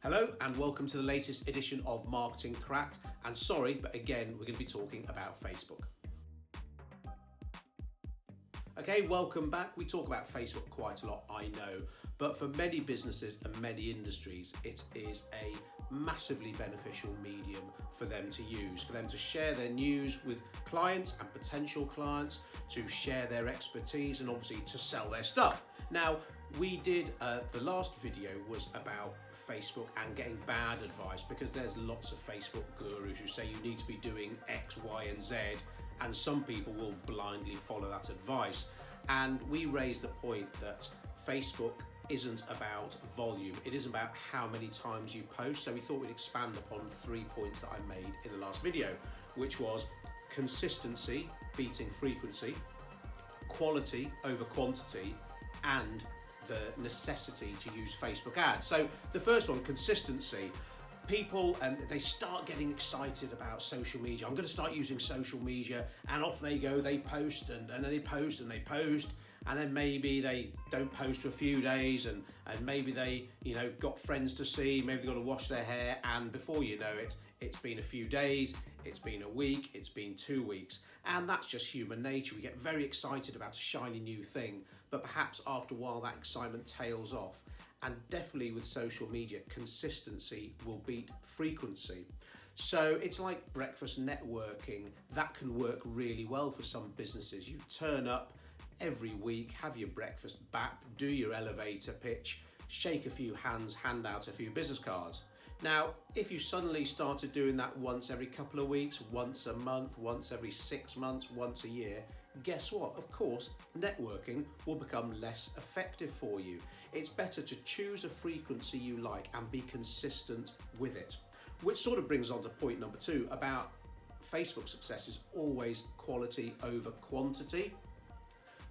Hello and welcome to the latest edition of Marketing Cracked. And sorry, but again, we're going to be talking about Facebook. Okay, welcome back. We talk about Facebook quite a lot, I know, but for many businesses and many industries, it is a massively beneficial medium for them to use, for them to share their news with clients and potential clients, to share their expertise and obviously to sell their stuff. Now, we did, the last video was about Facebook and getting bad advice, because there's lots of Facebook gurus who say you need to be doing X, Y, and Z, and some people will blindly follow that advice. And we raised the point that Facebook isn't about volume, it isn't about how many times you post. So we thought we'd expand upon 3 points that I made in the last video, which was consistency beating frequency, quality over quantity, and the necessity to use Facebook ads. So the first one, consistency. People, they start getting excited about social media. I'm going to start using social media, and off they go. They post and then they post and they post, and then maybe they don't post for a few days, and maybe they got friends to see, maybe they've got to wash their hair, and before you know it, it's been a few days, it's been a week, it's been 2 weeks, and that's just human nature. We get very excited about a shiny new thing, but perhaps after a while that excitement tails off. And definitely with social media, consistency will beat frequency. So it's like breakfast networking. That can work really well for some businesses. You turn up every week, have your breakfast back, do your elevator pitch, shake a few hands, hand out a few business cards. Now, if you suddenly started doing that once every couple of weeks, once a month, once every 6 months, once a year, guess what? Of course, networking will become less effective for you. It's better to choose a frequency you like and be consistent with it. Which sort of brings on to point number 2 about Facebook success is always quality over quantity.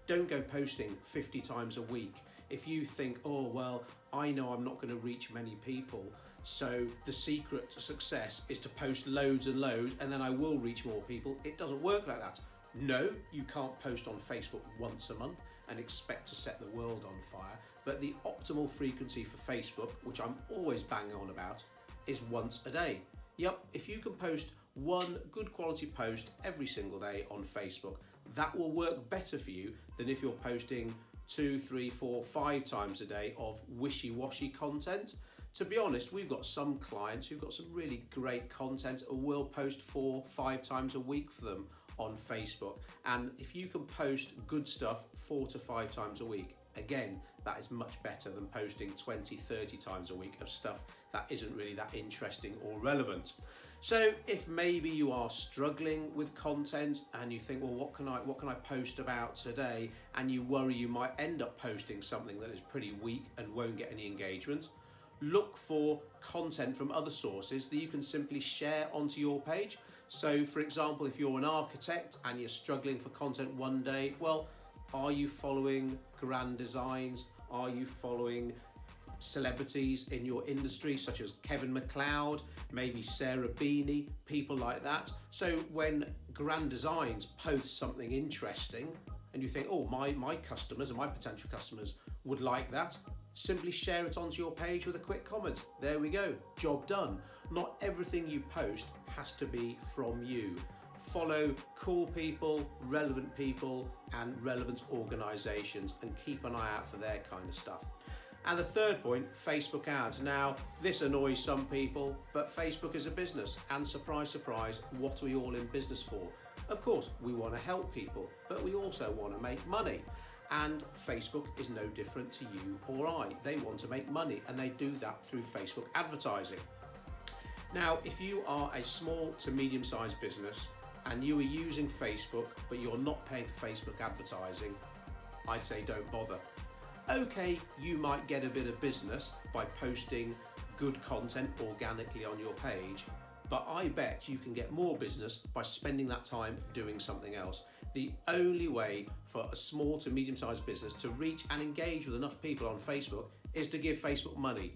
Don't go posting 50 times a week. If you think, oh, well, I know I'm not going to reach many people, so the secret to success is to post loads and loads and then I will reach more people. It doesn't work like that. No, you can't post on Facebook once a month and expect to set the world on fire. But the optimal frequency for Facebook, which I'm always banging on about, is once a day. Yep, if you can post one good quality post every single day on Facebook, that will work better for you than if you're posting 2, 3, 4, 5 times a day of wishy-washy content. To be honest, we've got some clients who've got some really great content and will post 4, 5 times a week for them on Facebook. And if you can post good stuff 4 to 5 times a week, again, that is much better than posting 20, 30 times a week of stuff that isn't really that interesting or relevant. So if maybe you are struggling with content and you think, well, what can I post about today? And you worry you might end up posting something that is pretty weak and won't get any engagement, look for content from other sources that you can simply share onto your page. So for example, if you're an architect and you're struggling for content one day, well, are you following Grand Designs? Are you following celebrities in your industry such as Kevin MacLeod, maybe Sarah Beanie, people like that? So when Grand Designs posts something interesting and you think, oh, my customers and my potential customers would like that, simply share it onto your page with a quick comment. There we go, job done. Not everything you post has to be from you. Follow cool people, relevant people, and relevant organizations, and keep an eye out for their kind of stuff. And the third point, Facebook ads. Now, this annoys some people, but Facebook is a business, and surprise, surprise, what are we all in business for? Of course, we want to help people, but we also want to make money. And Facebook is no different to you or I. They want to make money, and they do that through Facebook advertising. Now, if you are a small to medium-sized business and you are using Facebook, but you're not paying for Facebook advertising, I'd say don't bother. Okay, you might get a bit of business by posting good content organically on your page, but I bet you can get more business by spending that time doing something else. The only way for a small to medium-sized business to reach and engage with enough people on Facebook is to give Facebook money.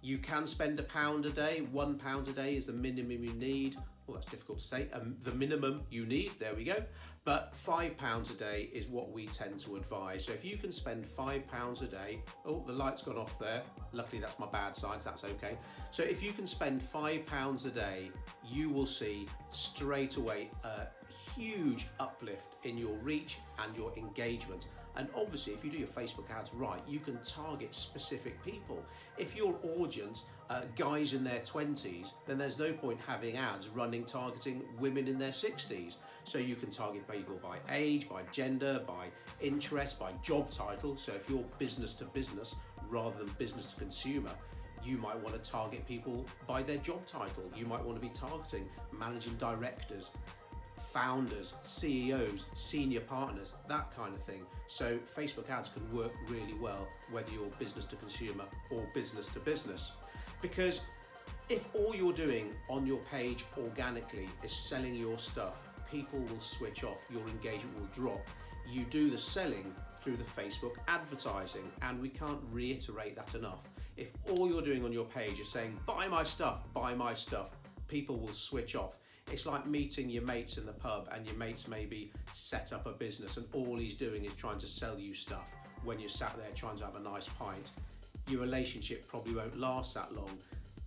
You can spend £1 a day, £1 a day is the minimum you need, well, that's difficult to say, the minimum you need, there we go. But £5 a day is what we tend to advise. So if you can spend £5 a day, oh, the light's gone off there. Luckily, that's my bad side, so that's okay. So if you can spend £5 a day, you will see straight away a huge uplift in your reach and your engagement. And obviously, if you do your Facebook ads right, you can target specific people. If your audience guys in their 20s, then there's no point having ads running targeting women in their 60s. So you can target people by age, by gender, by interest, by job title. So if you're business to business rather than business to consumer, you might want to target people by their job title. You might want to be targeting managing directors, founders, CEOs, senior partners, that kind of thing. So Facebook ads can work really well whether you're business to consumer or business to business. Because if all you're doing on your page organically is selling your stuff, people will switch off, your engagement will drop. You do the selling through the Facebook advertising, and we can't reiterate that enough. If all you're doing on your page is saying, buy my stuff, people will switch off. It's like meeting your mates in the pub, and your mates maybe set up a business and all he's doing is trying to sell you stuff when you're sat there trying to have a nice pint. Your relationship probably won't last that long.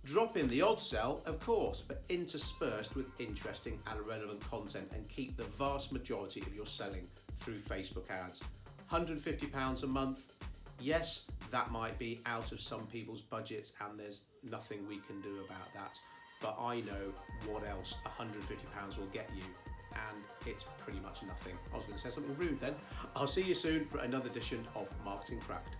Drop in the odd sell, of course, but interspersed with interesting and relevant content, and keep the vast majority of your selling through Facebook ads. £150 a month, yes, that might be out of some people's budgets and there's nothing we can do about that. But I know what else £150 will get you, and it's pretty much nothing. I was going to say something rude then. I'll see you soon for another edition of Marketing Cracked.